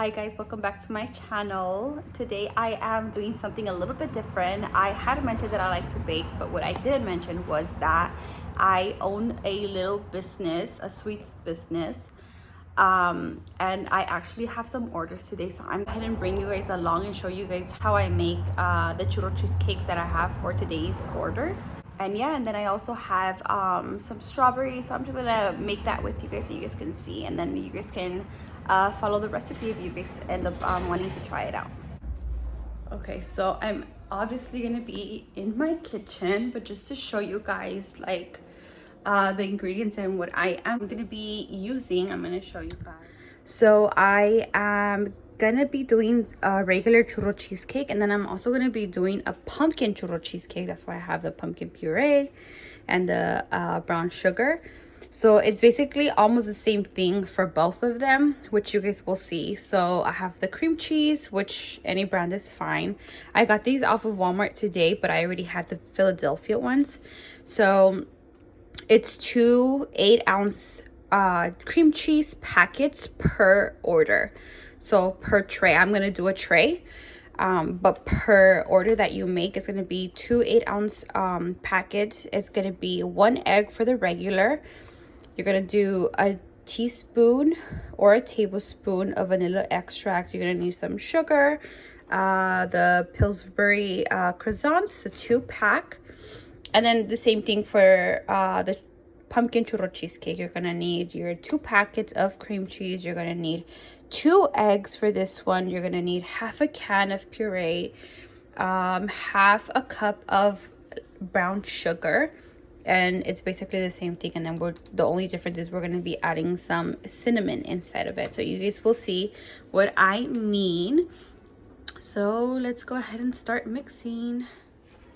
Hi guys, welcome back to my channel. Today I am doing something a little bit different. I had mentioned that I like to bake, but what I didn't mention was that I own a little business, a sweets business. And I actually have some orders today, so I'm ahead and bring you guys along and show you guys how I make the churro cheesecakes that I have for today's orders. And yeah, and then I also have some strawberries, so I'm just gonna make that with you guys so you guys can see, and then you guys can follow the recipe if you guys end up wanting to try it out. Okay, so I'm obviously gonna be in my kitchen, but just to show you guys like the ingredients and what I am gonna be using, I'm gonna show you guys. So I am gonna be doing a regular churro cheesecake, and then I'm also gonna be doing a pumpkin churro cheesecake. That's why I have the pumpkin puree and the brown sugar. So it's basically almost the same thing for both of them, which you guys will see. So I have the cream cheese, which any brand is fine. I got these off of Walmart today, but I already had the Philadelphia ones. So it's 2 8-ounce cream cheese packets per order. So per tray, I'm gonna do a tray, but per order that you make is gonna be 2 8-ounce packets. It's gonna be 1 egg for the regular. You're gonna do a teaspoon or a tablespoon of vanilla extract. You're gonna need some sugar, the Pillsbury croissants, the 2-pack. And then the same thing for the pumpkin churro cheesecake. You're gonna need your 2 packets of cream cheese. You're gonna need 2 eggs for this one. You're gonna need half a can of puree, half a cup of brown sugar, and it's basically the same thing. And then the only difference is we're gonna be adding some cinnamon inside of it. So you guys will see what I mean. So let's go ahead and start mixing.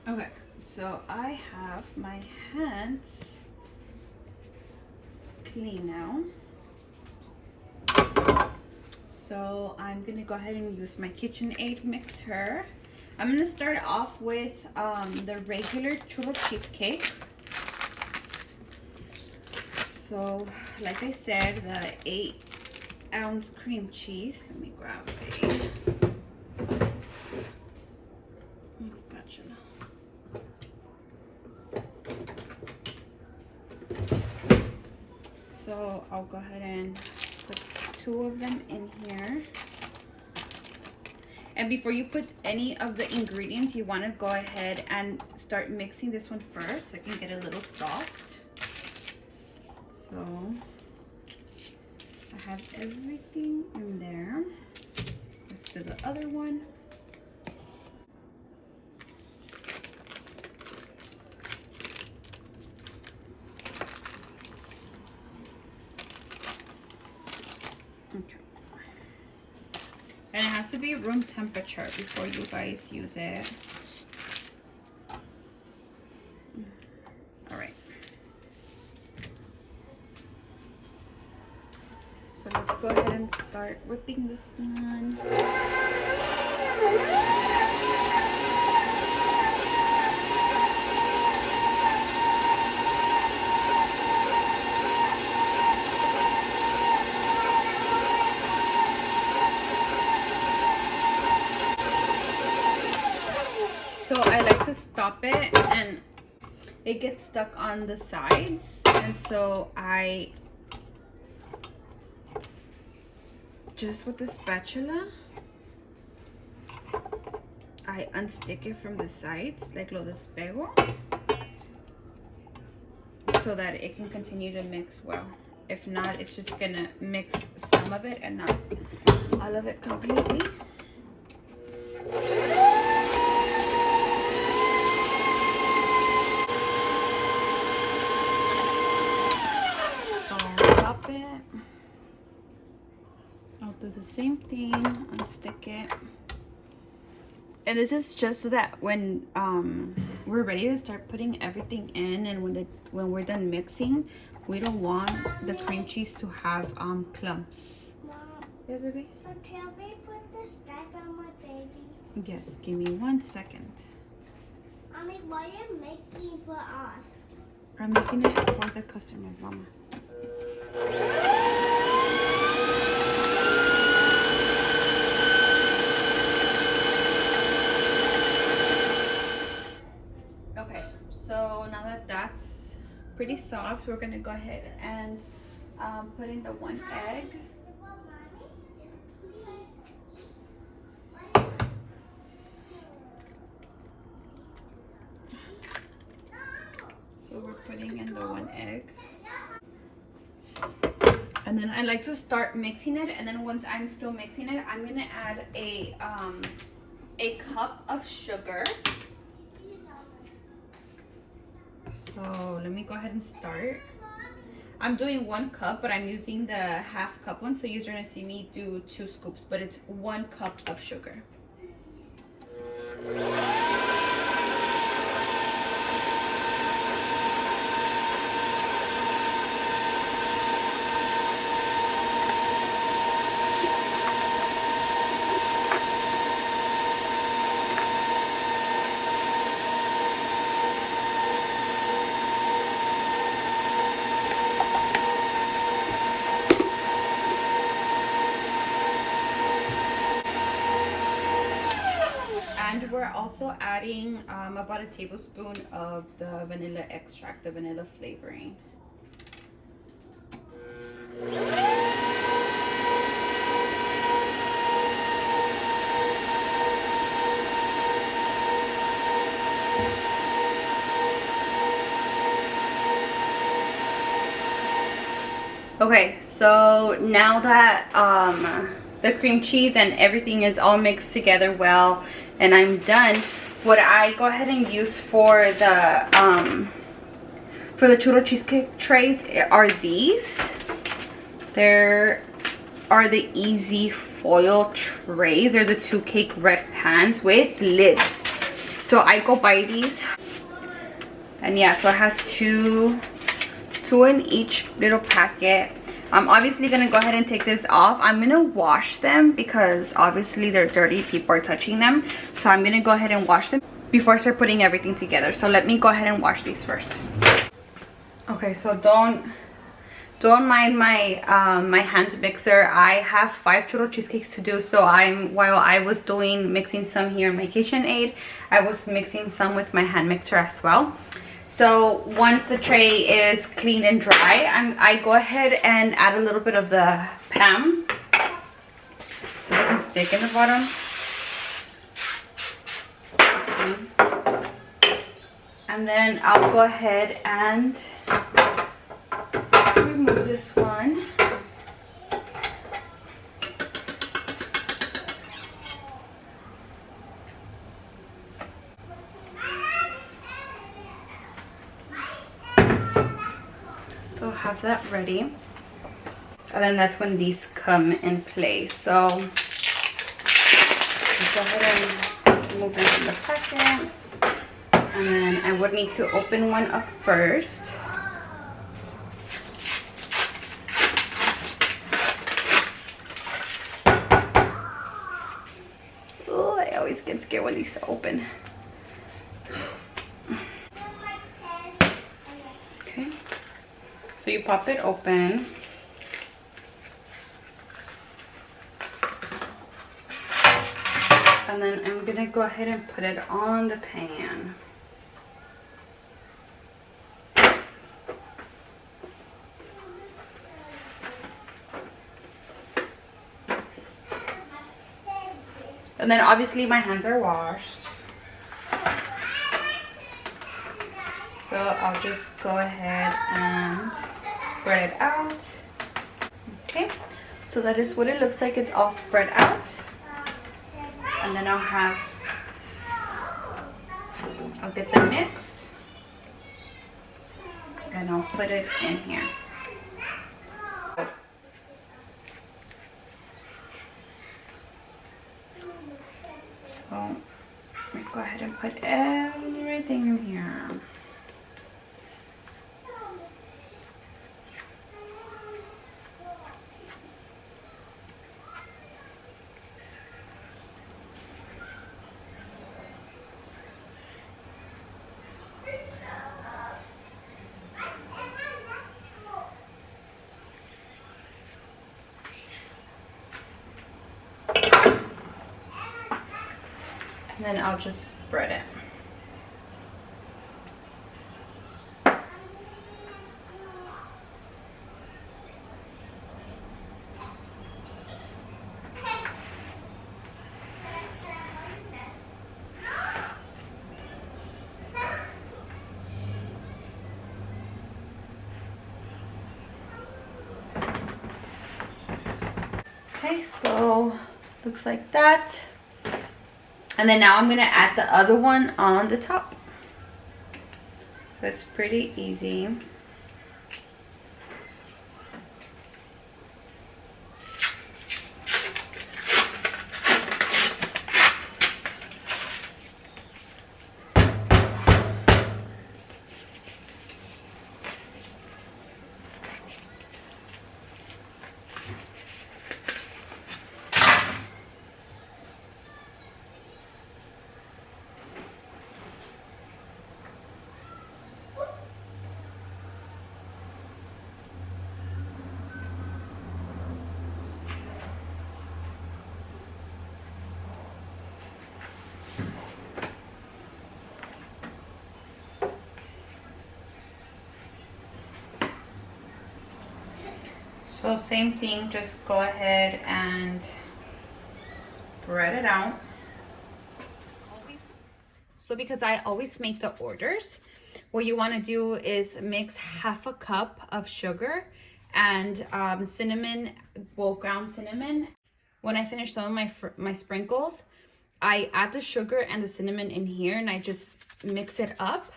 Okay. So I have my hands clean now. So I'm gonna go ahead and use my KitchenAid mixer. I'm gonna start off with the regular churro cheesecake. So like I said, the 8-ounce cream cheese. Let me grab a spatula. So I'll go ahead and put 2 of them in here. And before you put any of the ingredients, you want to go ahead and start mixing this one first so it can get a little soft. So I have everything in there. Let's do the other one. Okay. And it has to be room temperature before you guys use it. All right. So let's go ahead and start whipping this one. So I like to stop it, and it gets stuck on the sides, and so I just with the spatula I unstick it from the sides like lo despego so that it can continue to mix well. If not, it's just gonna mix some of it and not all of it completely. I'll do the same thing, unstick it. And this is just so that when we're ready to start putting everything in, and when we're done mixing, we don't want the cream cheese to have clumps. Mom, Yes, baby? so can we put this back on my baby? Yes, give me 1 second. Mommy, what are you making for us? I'm making it for the customer, Mama. pretty soft. We're gonna go ahead and put in the 1 egg. So we're putting in the 1 egg. And then I like to start mixing it, and then once I'm still mixing it, I'm gonna add a cup of sugar. So let me go ahead and start. I'm doing 1 cup, but I'm using the half cup one, so you're gonna see me do 2 scoops, but it's 1 cup of sugar. And we're also adding about a tablespoon of the vanilla extract, the vanilla flavoring. Okay, so now that the cream cheese and everything is all mixed together well and I'm done, what I go ahead and use for the Churro Cheesecake trays are these. There are the easy foil trays. They're the 2 cake red pans with lids. So I go buy these, and yeah, so it has two in each little packet. I'm obviously gonna go ahead and take this off. I'm gonna wash them because obviously they're dirty, people are touching them, so I'm gonna go ahead and wash them before I start putting everything together. So let me go ahead and wash these first. Okay, so don't mind my my hand mixer. I have 5 churro cheesecakes to do, so while I was mixing some here in my KitchenAid, I was mixing some with my hand mixer as well. So once the tray is clean and dry, I go ahead and add a little bit of the Pam so it doesn't stick in the bottom. And then I'll go ahead and remove this one. So have that ready, and then that's when these come in place. So go ahead and remove them from the packet, and then I would need to open one up first. Oh, I always get scared when these open. Okay. So you pop it open. And then I'm gonna go ahead and put it on the pan. And then obviously my hands are washed. So I'll just go ahead and spread it out. Okay, so that is what it looks like. It's all spread out. And then I'll get the mix and I'll put it in here. So let me go ahead and put everything in here. And then I'll just spread it. Okay, so looks like that. And then now I'm gonna add the other one on the top. So it's pretty easy. So same thing, just go ahead and spread it out. So because I always make the orders, what you want to do is mix half a cup of sugar and cinnamon, well, ground cinnamon. When I finish some of my sprinkles, I add the sugar and the cinnamon in here and I just mix it up.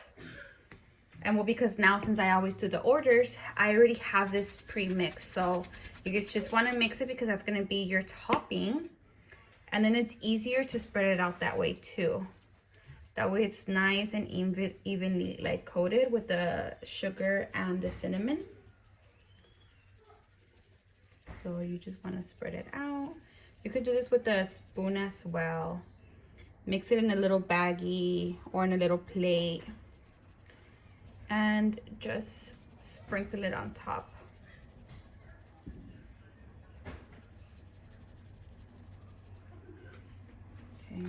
And well, because now since I always do the orders, I already have this pre-mixed. So you guys just want to mix it because that's going to be your topping. And then it's easier to spread it out that way too. That way it's nice and evenly like coated with the sugar and the cinnamon. So you just want to spread it out. You could do this with a spoon as well. Mix it in a little baggie or in a little plate. And just sprinkle it on top. Okay.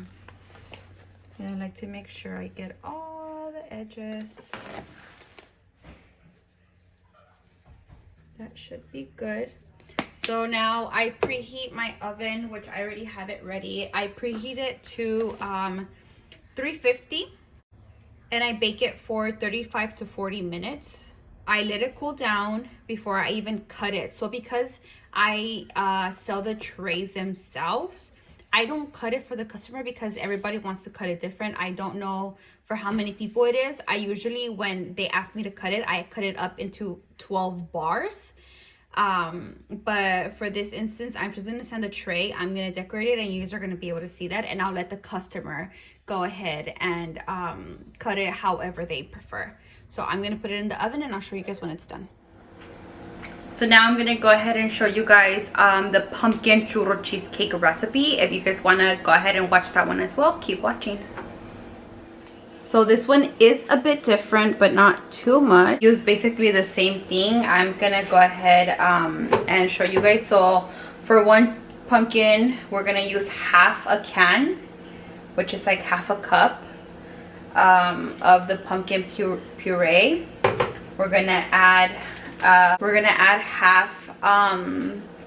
And I like to make sure I get all the edges. That should be good. So now I preheat my oven, which I already have it ready. I preheat it to 350. And I bake it for 35 to 40 minutes. I let it cool down before I even cut it. So because I sell the trays themselves, I don't cut it for the customer because everybody wants to cut it different. I don't know for how many people it is. I usually, when they ask me to cut it, I cut it up into 12 bars. But for this instance, I'm just gonna send a tray. I'm gonna decorate it and you guys are gonna be able to see that, and I'll let the customer go ahead and cut it however they prefer. So I'm gonna put it in the oven and I'll show you guys when it's done. So now I'm gonna go ahead and show you guys the pumpkin churro cheesecake recipe. If you guys wanna go ahead and watch that one as well, keep watching. So this one is a bit different, but not too much. Use basically the same thing. I'm gonna go ahead and show you guys. So for one pumpkin, we're gonna use half a can, which is like half a cup of the pumpkin puree. We're gonna add half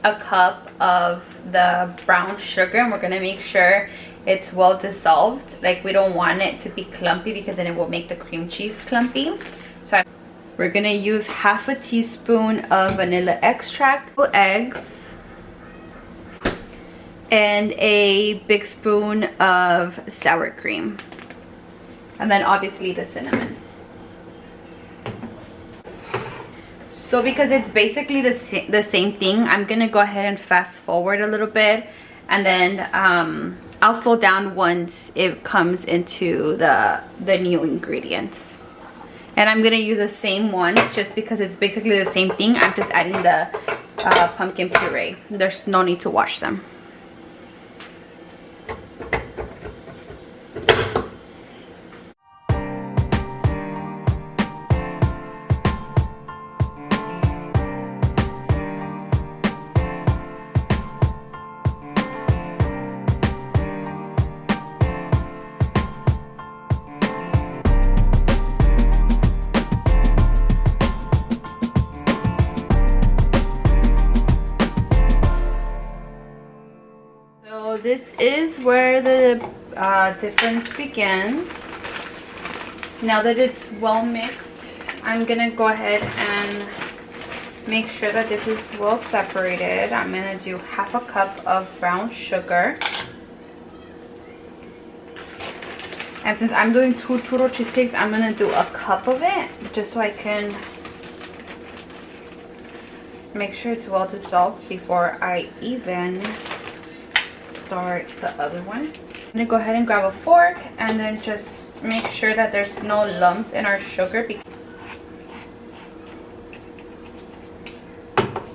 a cup of the brown sugar, and we're gonna make sure it's well dissolved. Like, we don't want it to be clumpy because then it will make the cream cheese clumpy. So we're gonna use half a teaspoon of vanilla extract, 2 eggs, and a big spoon of sour cream, and then obviously the cinnamon. So because it's basically the same thing, I'm gonna go ahead and fast forward a little bit, and then I'll slow down once it comes into the new ingredients. And I'm gonna use the same ones just because it's basically the same thing. I'm just adding the pumpkin puree. There's no need to wash them. This is where the difference begins. Now that it's well mixed, I'm gonna go ahead and make sure that this is well separated. I'm gonna do half a cup of brown sugar. And since I'm doing 2 churro cheesecakes, I'm gonna do a cup of it just so I can make sure it's well dissolved before I even start the other one. I'm gonna go ahead and grab a fork and then just make sure that there's no lumps in our sugar.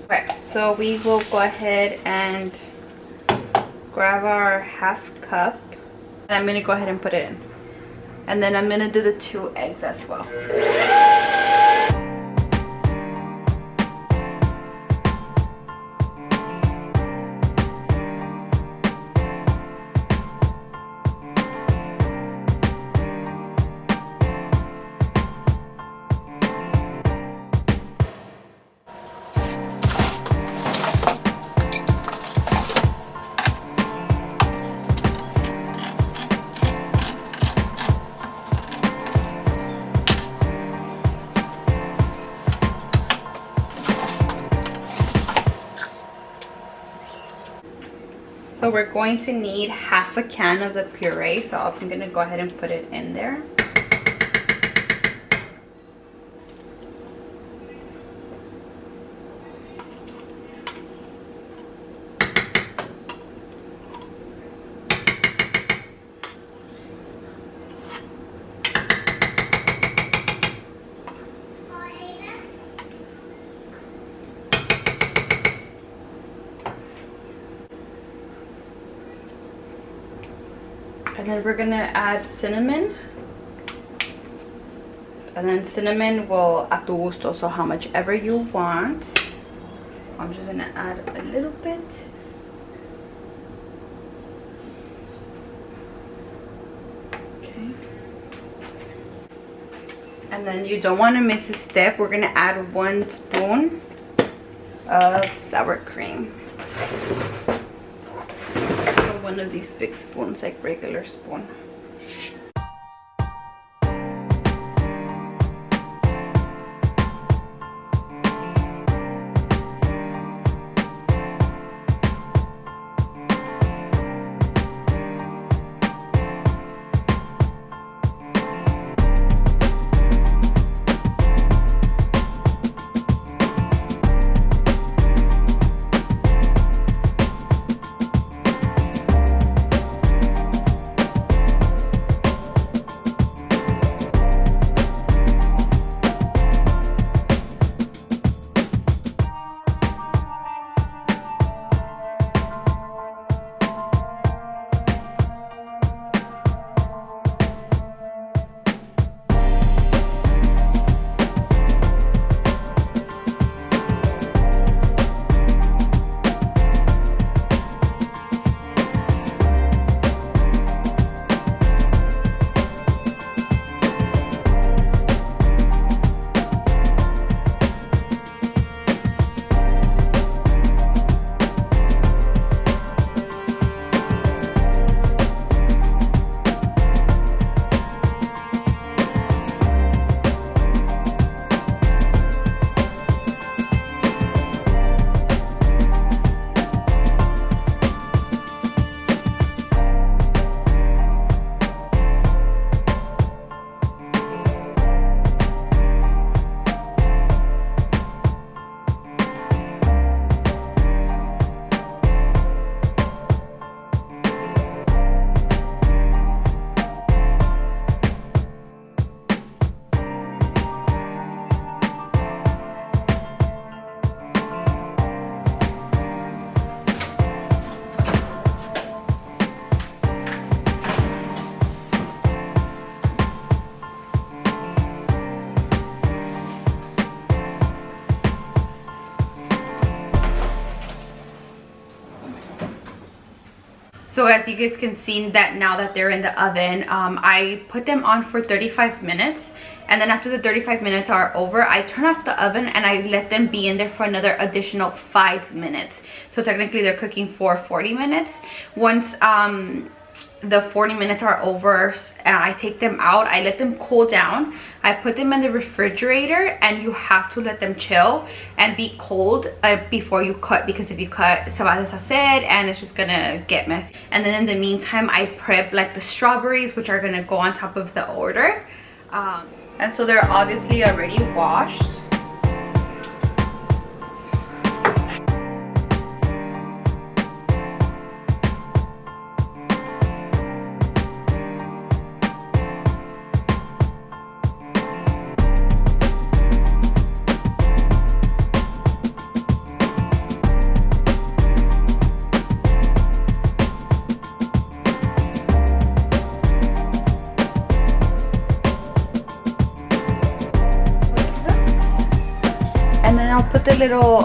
Okay, so we will go ahead and grab our half cup and I'm gonna go ahead and put it in. And then I'm gonna do the 2 eggs as well. So we're going to need half a can of the puree, so I'm gonna go ahead and put it in there. And then we're gonna add cinnamon. And then cinnamon will a tu gusto, so how much ever you want. I'm just gonna add a little bit. Okay. And then you don't want to miss a step. We're gonna add 1 spoon of sour cream. One of these big spoons, like regular spoon. So as you guys can see that now that they're in the oven, I put them on for 35 minutes. And then after the 35 minutes are over, I turn off the oven and I let them be in there for another additional 5 minutes. So technically they're cooking for 40 minutes. Once the 40 minutes are over, I take them out, I let them cool down, I put them in the refrigerator, and you have to let them chill and be cold before you cut, because if you cut, se va a deshacer and it's just gonna get messy. And then in the meantime, I prep like the strawberries, which are gonna go on top of the order. And so they're obviously already washed. And then I'll put the little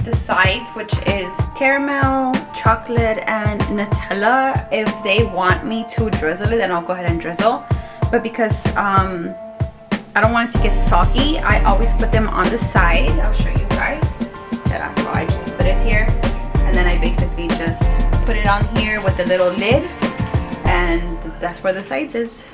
the sides, which is caramel, chocolate, and Nutella. If they want me to drizzle it, then I'll go ahead and drizzle. But because I don't want it to get soggy, I always put them on the side. I'll show you guys. Yeah, so I just put it here, and then I basically just put it on here with the little lid, and that's where the sides is.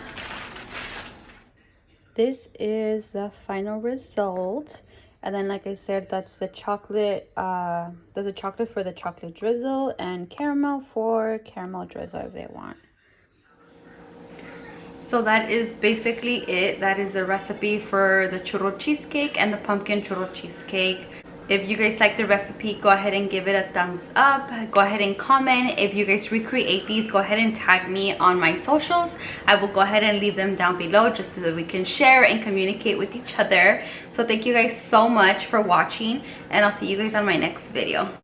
This is the final result. And then, like I said, that's the chocolate. There's a chocolate for the chocolate drizzle and caramel for caramel drizzle if they want. So that is basically it. That is the recipe for the churro cheesecake and the pumpkin churro cheesecake. If you guys like the recipe, go ahead and give it a thumbs up. Go ahead and comment. If you guys recreate these, go ahead and tag me on my socials. I will go ahead and leave them down below just so that we can share and communicate with each other. So thank you guys so much for watching, and I'll see you guys on my next video.